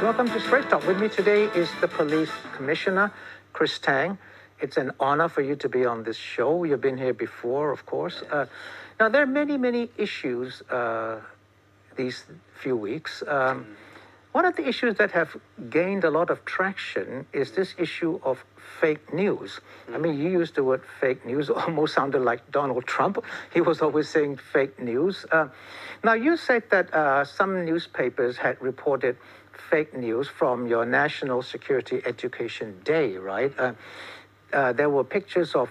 Welcome to Straight Talk. With me today is the Police Commissioner, Chris Tang. It's an honor for you to be on this show. You've been here before, of course. Now, there are many issues these few weeks. One of the issues that have gained a lot of traction is this issue of fake news. I mean, you used the word fake news, almost sounded like Donald Trump. He was always saying fake news. Now, you said that some newspapers had reported fake news from your National Security Education Day, right? There were pictures of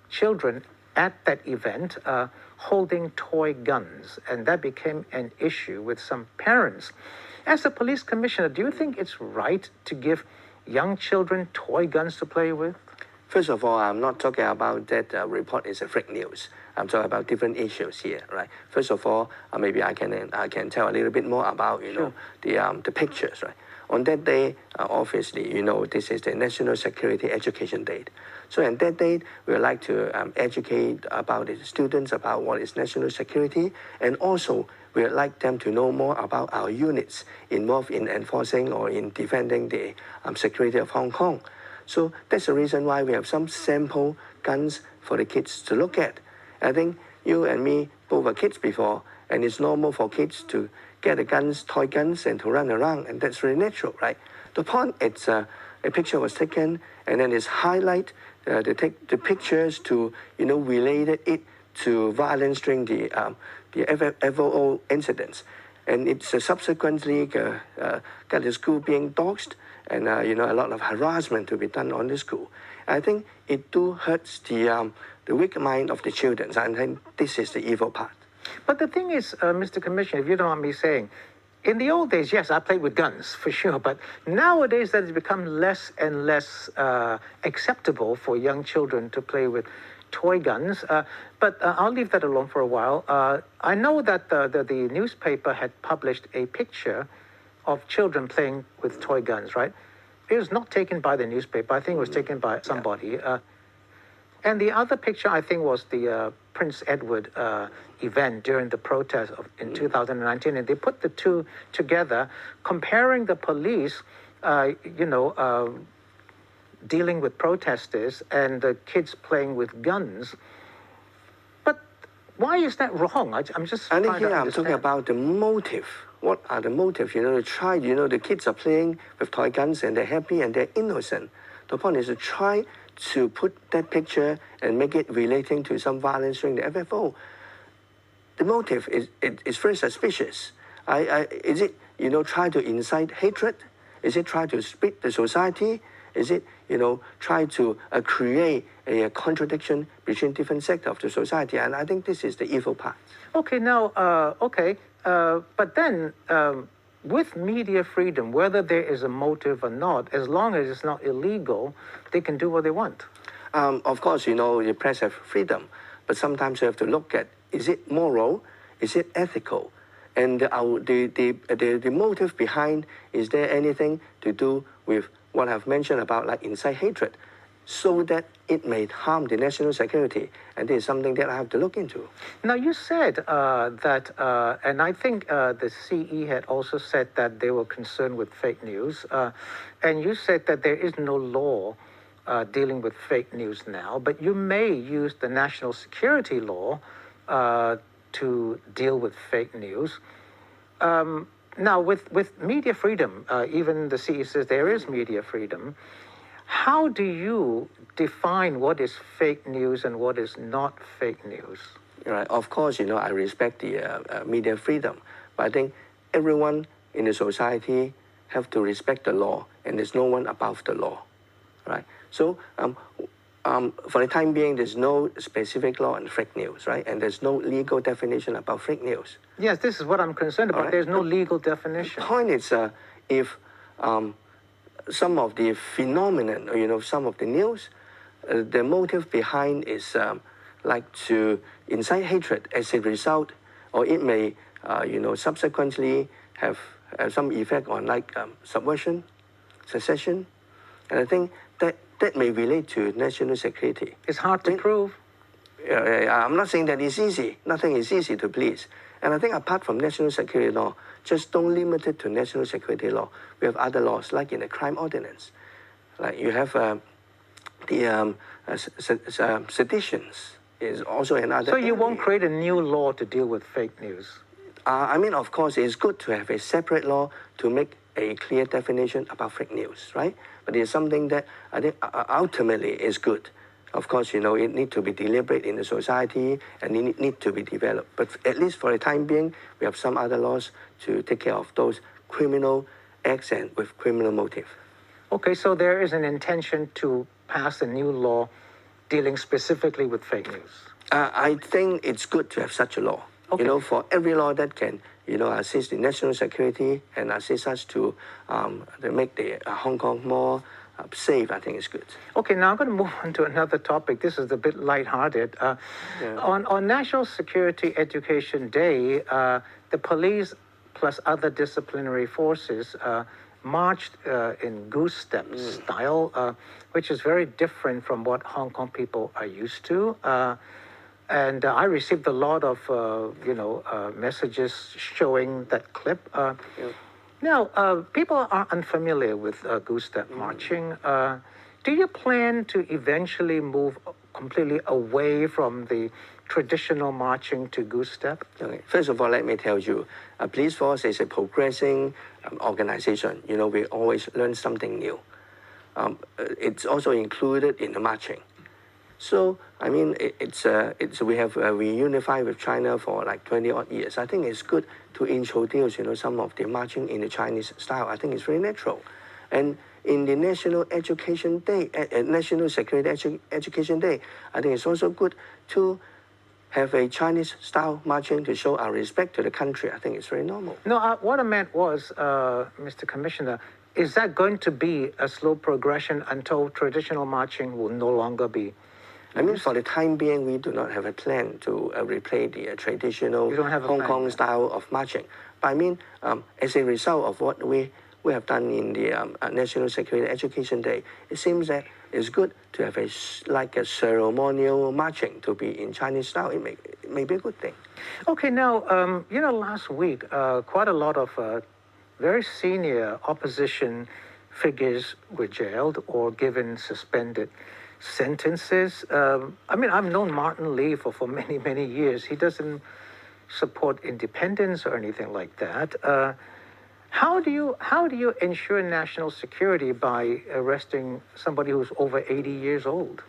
children at that event holding toy guns, and that became an issue with some parents. As a police commissioner, do you think it's right to give young children toy guns to play with? First of all, I'm not talking about that report is a fake news. I'm talking about different issues here, right? First of all, maybe I can tell a little bit more about the pictures, right? On that day, obviously, this is the National Security Education Day. So on that day, we would like to educate about the students about what is national security, and also we would like them to know more about our units involved in enforcing or in defending the security of Hong Kong. So that's the reason why we have some sample guns for the kids to look at. I think you and me both were kids before, and it's normal for kids to get the guns, toy guns, and to run around, and that's very natural, right? The point is a picture was taken, and then it's highlight to take the pictures to related it to violence during the FOO incidents, and it's subsequently got the school being doxed, and a lot of harassment to be done on the school. I think it do hurts the weak mind of the children, and I think this is the evil part. But the thing is, Mr. Commissioner, if you don't mind me saying, in the old days, yes, I played with guns, for sure, but nowadays that has become less and less acceptable for young children to play with toy guns. But I'll leave that alone for a while. I know that the newspaper had published a picture of children playing with toy guns, right? It was not taken by the newspaper. I think it was taken by somebody. And the other picture, I think, was the Prince Edward event during the protest in 2019. And they put the two together, comparing the police, dealing with protesters and the kids playing with guns. But why is that wrong? I'm just I trying think to here I'm understand. talking about the motive. What are the motives? To try, the kids are playing with toy guns and they're happy and they're innocent. The point is to try to put that picture and make it relating to some violence during the FFO. The motive is very suspicious. Is it, try to incite hatred? Is it try to split the society? Is it, try to create a contradiction between different sectors of the society? And I think this is the evil part. Okay, now, but then with media freedom, whether there is a motive or not, as long as it's not illegal, they can do what they want. Of course, the press have freedom, but sometimes you have to look at, is it moral? Is it ethical? And the motive behind, is there anything to do with what I've mentioned about like incite hatred, so that it may harm the national security? And this is something that I have to look into. Now, you said that, and I think the CE had also said that they were concerned with fake news, and you said that there is no law dealing with fake news now, but you may use the national security law to deal with fake news. Now, with media freedom, even the CE says there is media freedom. How do you define what is fake news and what is not fake news? Right. Of course, I respect the media freedom, but I think everyone in the society have to respect the law, and there's no one above the law, right? So for the time being, there's no specific law on fake news, right? And there's no legal definition about fake news. Yes, this is what I'm concerned about. Right. There's no legal definition. The point is, if some of the phenomenon, some of the news, the motive behind is like to incite hatred as a result, or it may, subsequently have some effect on like subversion, secession, and I think that may relate to national security. It's hard to prove. I'm not saying that it's easy. Nothing is easy to please. And I think apart from national security law, just don't limit it to national security law. We have other laws, like in the crime ordinance. Like you have seditions is also another. So you won't create a new law to deal with fake news? I mean, of course, it's good to have a separate law to make a clear definition about fake news, right? But it's something that I think ultimately is good. Of course, it needs to be deliberate in the society and it needs to be developed. But at least for the time being, we have some other laws to take care of those criminal acts and with criminal motive. Okay, so there is an intention to pass a new law dealing specifically with fake news. I think it's good to have such a law. Okay. For every law that can, assist the national security and assist us to make the Hong Kong more safe, I think it's good. Okay, now I'm going to move on to another topic. This is a bit lighthearted. On National Security Education Day, the police plus other disciplinary forces marched in goose step style, which is very different from what Hong Kong people are used to. And I received a lot of, messages showing that clip. Now, people are unfamiliar with goose step marching. Do you plan to eventually move completely away from the traditional marching to goose step? Okay. First of all, let me tell you, a police force is a progressing organization. We always learn something new. It's also included in the marching. So, I mean, we have reunified with China for like 20 odd years. I think it's good to introduce, some of the marching in the Chinese style. I think it's very natural. And in the National Education Day, National Security Education Day, I think it's also good to have a Chinese style marching to show our respect to the country. I think it's very normal. No, what I meant was, Mr. Commissioner, is that going to be a slow progression until traditional marching will no longer be? I mean, for the time being, we do not have a plan to replace the traditional Hong Kong style of marching. But I mean, as a result of what we have done in the National Security Education Day, it seems that it's good to have a ceremonial marching to be in Chinese style. It may be a good thing. Okay, now, last week, quite a lot of very senior opposition figures were jailed or given suspended sentences. I mean, I've known Martin Lee for many, many years. He doesn't support independence or anything like that. How do you ensure national security by arresting somebody who's over 80 years old?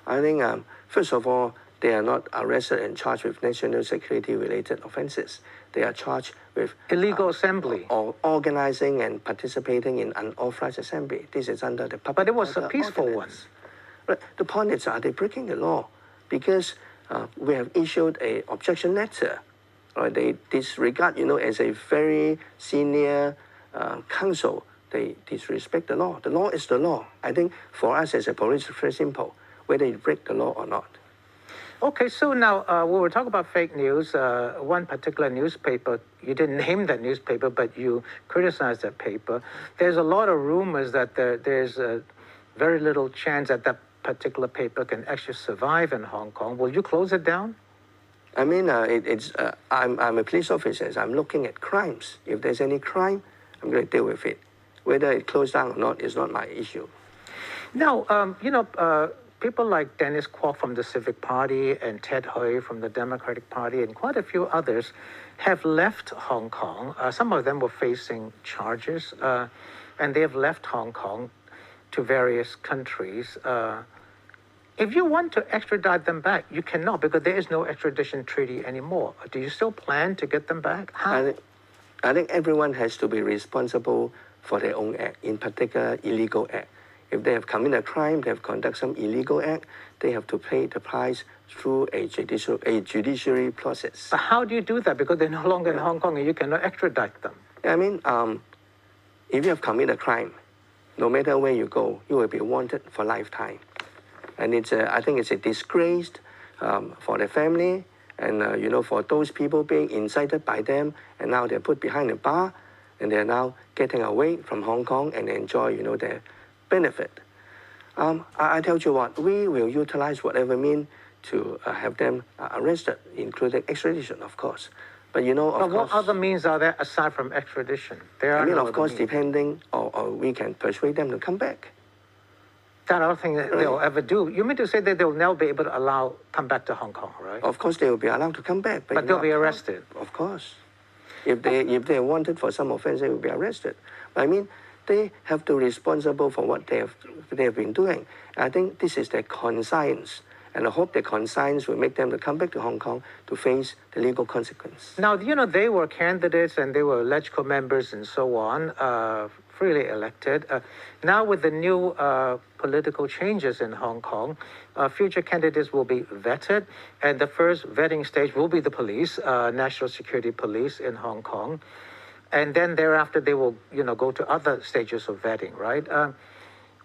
I think, first of all, they are not arrested and charged with national security related offenses. They are charged with illegal assembly or organizing and participating in unauthorized assembly. This is under the public. But it was a peaceful ordinance. Right. The point is, are they breaking the law? Because we have issued an objection letter. Right? They disregard, as a very senior counsel, they disrespect the law. The law is the law. I think for us as a police, it's very simple, whether you break the law or not. Okay, so now we were talking about fake news. One particular newspaper, you didn't name that newspaper, but you criticized that paper. There's a lot of rumors that there's very little chance that that particular paper can actually survive in Hong Kong. Will you close it down? I mean, I'm a police officer. So I'm looking at crimes. If there's any crime, I'm going to deal with it. Whether it closed down or not is not my issue. Now, people like Dennis Kwok from the Civic Party and Ted Hui from the Democratic Party and quite a few others have left Hong Kong. Some of them were facing charges, and they have left Hong Kong to various countries. If you want to extradite them back, you cannot because there is no extradition treaty anymore. Do you still plan to get them back? How? I think everyone has to be responsible for their own act, in particular illegal act. If they have committed a crime, they have conducted some illegal act, they have to pay the price through a judiciary process. But how do you do that? Because they're no longer in Hong Kong and you cannot extradite them. I mean, if you have committed a crime, no matter where you go, you will be wanted for lifetime. And I think it's a disgrace for the family and, for those people being incited by them, and now they're put behind a bar, and they're now getting away from Hong Kong and enjoy, their benefit. I tell you what, we will utilize whatever means to have them arrested, including extradition, of course. But you know, But of what course, other means are there aside from extradition? There are I mean, no of other course, means. depending, or we can persuade them to come back. That I don't think that they'll ever do. You mean to say that they'll never be able to come back to Hong Kong, right? Of course, they will be allowed to come back, But you they'll know, be arrested. Of course, if they are wanted for some offense, they will be arrested. I mean, they have to be responsible for what they have been doing. I think this is their conscience, and I hope their conscience will make them to come back to Hong Kong to face the legal consequence. Now, you know, they were candidates and they were LegCo members and so on, freely elected. Now, with the new political changes in Hong Kong, future candidates will be vetted, and the first vetting stage will be the police, National Security Police in Hong Kong. And then thereafter, they will, you know, go to other stages of vetting, right?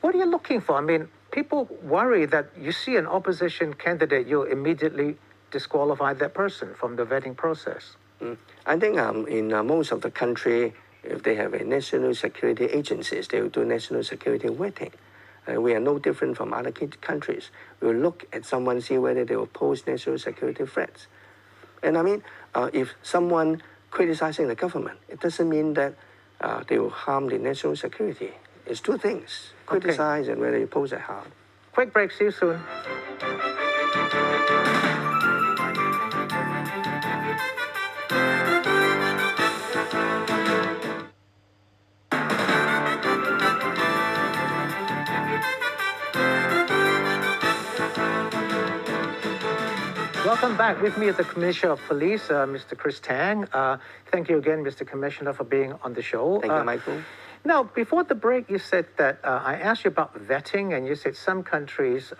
What are you looking for? I mean, people worry that you see an opposition candidate, you'll immediately disqualify that person from the vetting process. I think in most of the country, if they have a national security agencies, they will do national security vetting. We are no different from other countries. We will look at someone, see whether they will pose national security threats. And I mean, if someone criticizing the government, it doesn't mean that they will harm the national security. It's two things, criticize and whether you pose a harm. Quick break, see you soon. Welcome back. With me is the Commissioner of Police, Mr. Chris Tang. Thank you again, Mr. Commissioner, for being on the show. Thank you, Michael. Now, before the break, you said that I asked you about vetting, and you said some countries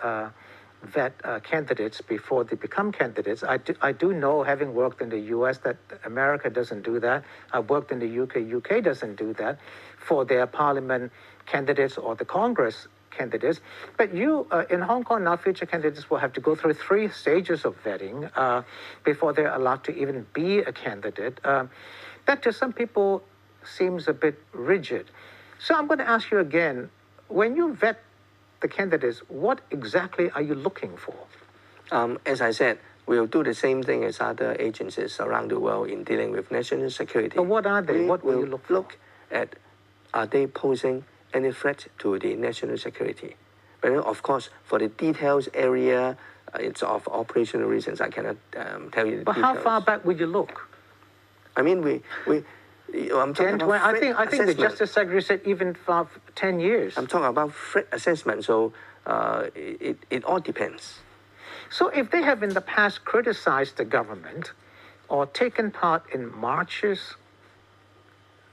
vet candidates before they become candidates. I do know, having worked in the U.S., that America doesn't do that. I've worked in the UK. UK doesn't do that for their parliament candidates or the Congress candidates. But you, in Hong Kong now, future candidates will have to go through 3 stages of vetting before they're allowed to even be a candidate. That to some people seems a bit rigid. So I'm going to ask you again, when you vet the candidates, what exactly are you looking for? As I said, we'll do the same thing as other agencies around the world in dealing with national security. So what are they? What will you look for? Look at, are they posing any threat to the national security? But of course, for the details area, it's of operational reasons. I cannot tell you the But details. how far back would you look? I mean, I'm talking 10, about 20, I think the assessment. Justice Secretary said even for 10 years. I'm talking about threat assessment, so it all depends. So if they have in the past criticized the government or taken part in marches,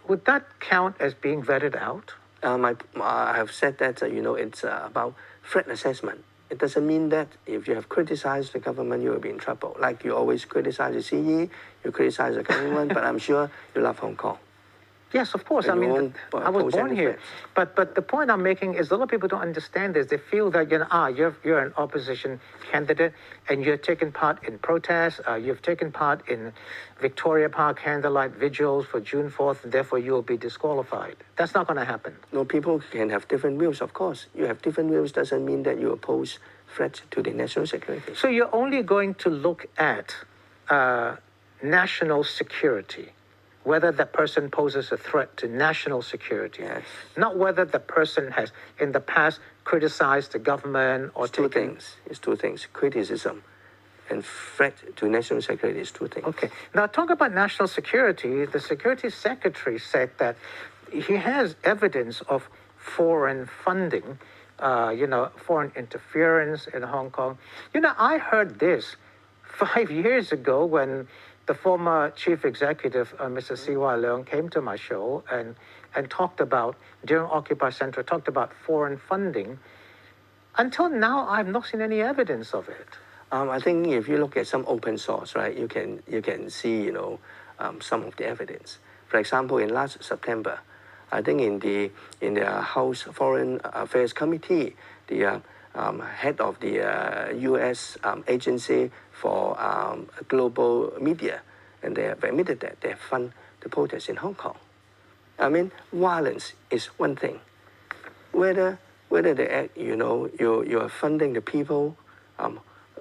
would that count as being vetted out? I have said that, it's about threat assessment. It doesn't mean that if you have criticized the government, you will be in trouble. Like you always criticize the CE, you criticize the government, but I'm sure you love Hong Kong. Yes, of course. And I mean, I was pose born any here. But the point I'm making is a lot of people don't understand this. They feel that, you're an opposition candidate and you're taking part in protests. You've taken part in Victoria Park candlelight vigils for June 4th, and therefore you'll be disqualified. That's not going to happen. No, people can have different views, of course. You have different views doesn't mean that you oppose threats to the national security. So you're only going to look at national security, whether that person poses a threat to national security, Yes. not whether the person has in the past criticized the government or It's two things. It's two things. Criticism and threat to national security is two things. Okay. Now, talk about national security. The Security Secretary said that he has evidence of foreign funding, foreign interference in Hong Kong. I heard this 5 years ago when the former chief executive, Mr. C.Y. Leung, came to my show and talked about, during Occupy Central, talked about foreign funding. Until now, I've not seen any evidence of it. I think if you look at some open source, right, you can see, some of the evidence. For example, in last September, I think in the House Foreign Affairs Committee, the head of the U.S. Agency for Global Media, and they have admitted that they fund the protests in Hong Kong. I mean, violence is one thing. Whether they act, you are funding the people,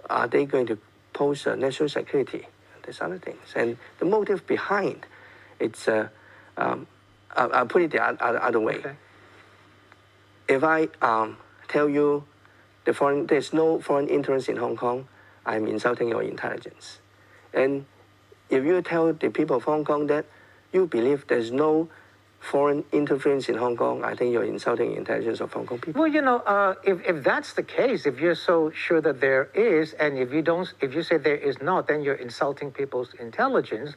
are they going to pose national security? There's other things. And the motive behind it's, I'll put it the other way. Okay. If I tell you there's no foreign interest in Hong Kong, I'm insulting your intelligence. And if you tell the people of Hong Kong that you believe there's no foreign interference in Hong Kong, I think you're insulting the intelligence of Hong Kong people. Well, if that's the case, if you're so sure that there is, and if you say there is not, then you're insulting people's intelligence.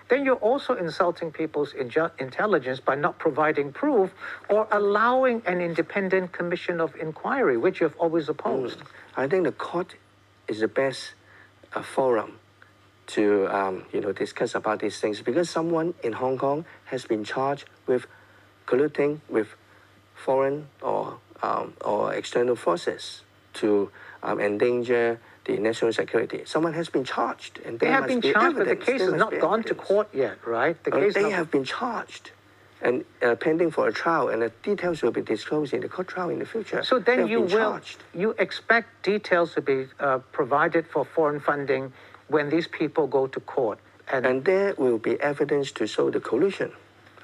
Then you're also insulting people's intelligence by not providing proof or allowing an independent commission of inquiry, which you've always opposed. I think the court is the best forum to discuss about these things, because someone in Hong Kong has been charged with colluding with foreign or external forces to endanger the national security. Someone has been charged, and They have been charged, but the case has not gone to court yet, right? They have been charged and pending for a trial, and the details will be disclosed in the court trial in the future. So then you expect details to be provided for foreign funding when these people go to court. And there will be evidence to show the collusion.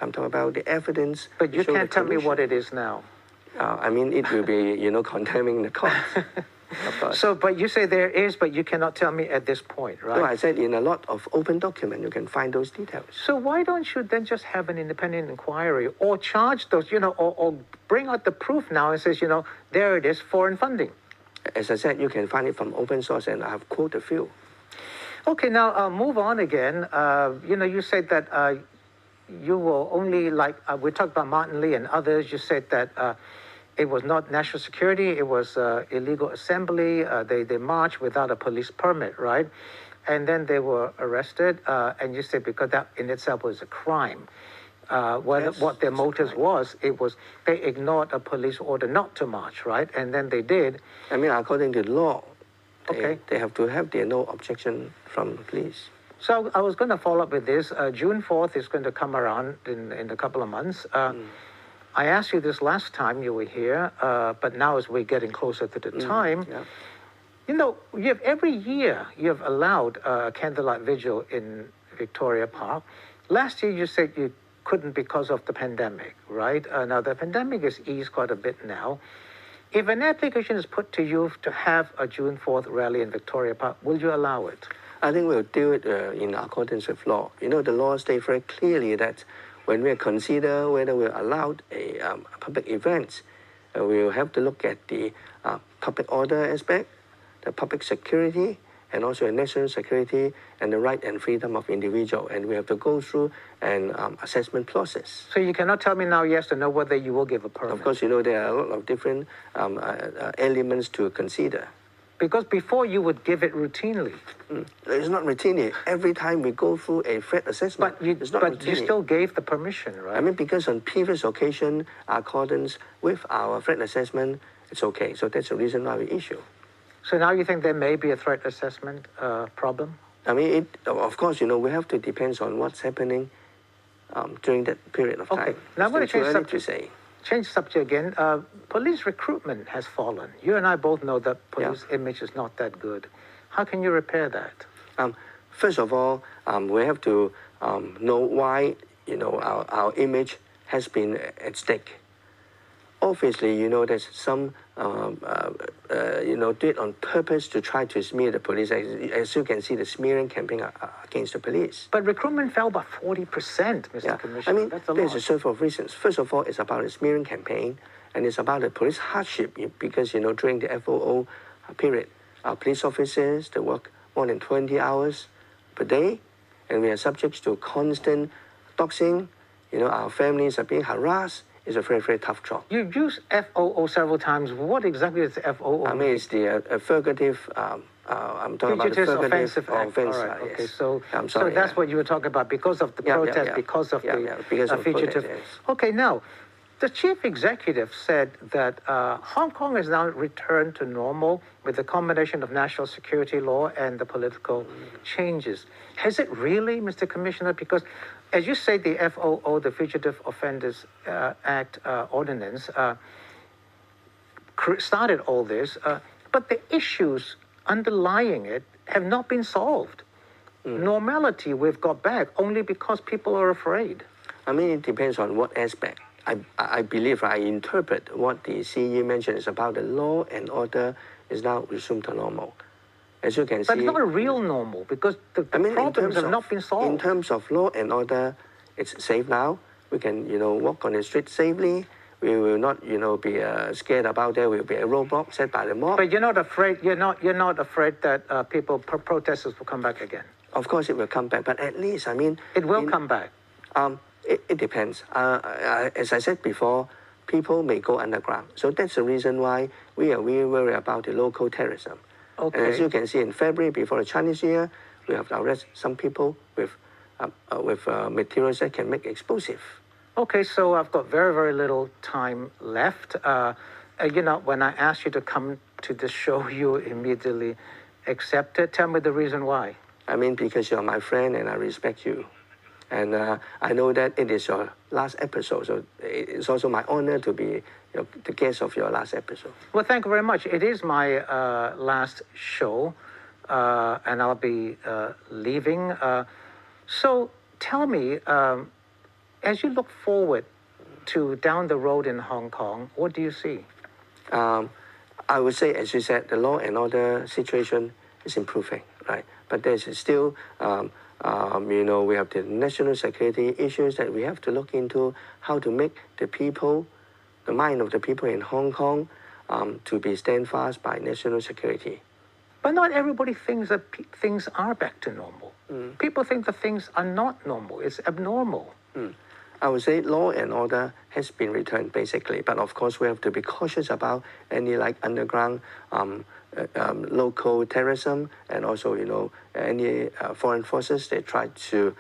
I'm talking about the evidence. But you can't tell me what it is now. I mean, it will be, condemning the court. So, but you say there is, but you cannot tell me at this point, right? No, I said in a lot of open documents, you can find those details. So why don't you then just have an independent inquiry or charge those, or bring out the proof now and says, there it is, foreign funding. As I said, you can find it from open source, and I have quoted a few. Okay, now move on again. You said that you will only, we talked about Martin Lee and others, you said that it was not national security, it was illegal assembly. They marched without a police permit, right? And then they were arrested, and you said because that in itself was a crime. What their motives was they ignored a police order not to march, right? And then they did. I mean, according to law, Okay. They have to have their no objection from the police. So I was going to follow up with this. June 4th is going to come around in a couple of months. I asked you this last time you were here, but now as we're getting closer to the time, every year you have allowed a candlelight vigil in Victoria Park. Last year you said you couldn't because of the pandemic, right? Now the pandemic has eased quite a bit now. If an application is put to you to have a June 4th rally in Victoria Park, will you allow it? I think we'll do it in accordance with law. The law states very clearly that when we consider whether we're allowed a public event, we'll have to look at the public order aspect, the public security, and also the national security and the right and freedom of individual. And we have to go through an assessment process. So you cannot tell me now yes or no whether you will give a permit? Of course, there are a lot of different elements to consider. Because before you would give it routinely. It's not routinely. Every time we go through a threat assessment, it's not but you still gave the permission, right? I mean, because on previous occasion, accordance with our threat assessment, it's okay. So that's the reason why we issue. So now you think there may be a threat assessment problem? I mean, of course, we have to depend on what's happening during that period of time. Okay, now I'm going to change subject. To say. Change subject again. Police recruitment has fallen. You and I both know that police image is not that good. How can you repair that? First of all, we have to know why our image has been at stake. Obviously, there's some do it on purpose to try to smear the police. As you can see, the smearing campaign against the police. But recruitment fell by 40%, Mr. Commissioner. I mean, that's a there's lot. a set of reasons. First of all, it's about the smearing campaign, and it's about the police hardship because, during the FOO period, our police officers, they work more than 20 hours per day, and we are subject to constant doxing. Our families are being harassed. It's a very, very tough job. You used FOO several times. What exactly is FOO? I mean, it's the affirmative, I'm talking about the offensive act. All right. Okay, yes. so sorry, that's what you were talking about because of the protest, because of the fugitive. Protest, yes. Okay, now, the chief executive said that Hong Kong has now returned to normal with the combination of national security law and the political changes. Has it really, Mr. Commissioner? Because as you say, the FOO, the Fugitive Offenders Act ordinance, started all this, but the issues underlying it have not been solved. normality we've got back only because people are afraid. I mean, it depends on what aspect. I believe I interpret what the CE mentioned is about the law and order is now resumed to normal. As you can see. But it's not a real normal because the problems have not been solved. In terms of law and order, it's safe now. We can, walk on the street safely. We will not, be scared about there will be a roadblock set by the mob. But you're not afraid. You're not afraid that protesters will come back again. Of course, it will come back, but at least it will come back. It depends. As I said before, people may go underground. So that's the reason why we are really worried about the local terrorism. Okay. And as you can see, in February, before the Chinese New Year, we have arrested some people with materials that can make explosive. Okay, so I've got very, very little time left. When I asked you to come to the show, you immediately accepted. Tell me the reason why. I mean, because you're my friend and I respect you. And I know that it is your last episode, so it's also my honor to be the guest of your last episode. Well, thank you very much. It is my last show, and I'll be leaving. So tell me, as you look forward to down the road in Hong Kong, what do you see? I would say, as you said, the law and order situation is improving, right? But there's still we have the national security issues that we have to look into, how to make the mind of the people in Hong Kong to be stand fast by national security. But not everybody thinks that things are back to normal. People think that things are not normal. It's abnormal. I would say law and order has been returned basically, but of course we have to be cautious about any underground local terrorism and also any foreign forces that try to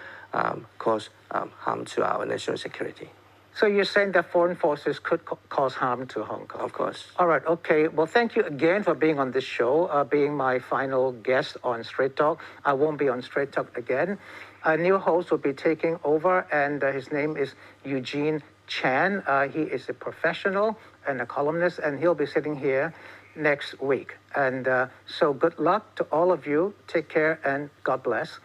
cause harm to our national security. So you're saying that foreign forces could cause harm to Hong Kong? Of course. All right, okay. Well, thank you again for being on this show, being my final guest on Straight Talk. I won't be on Straight Talk again. A new host will be taking over, and his name is Eugene Chan. He is a professional and a columnist, and he'll be sitting here next week. And so good luck to all of you. Take care, and God bless.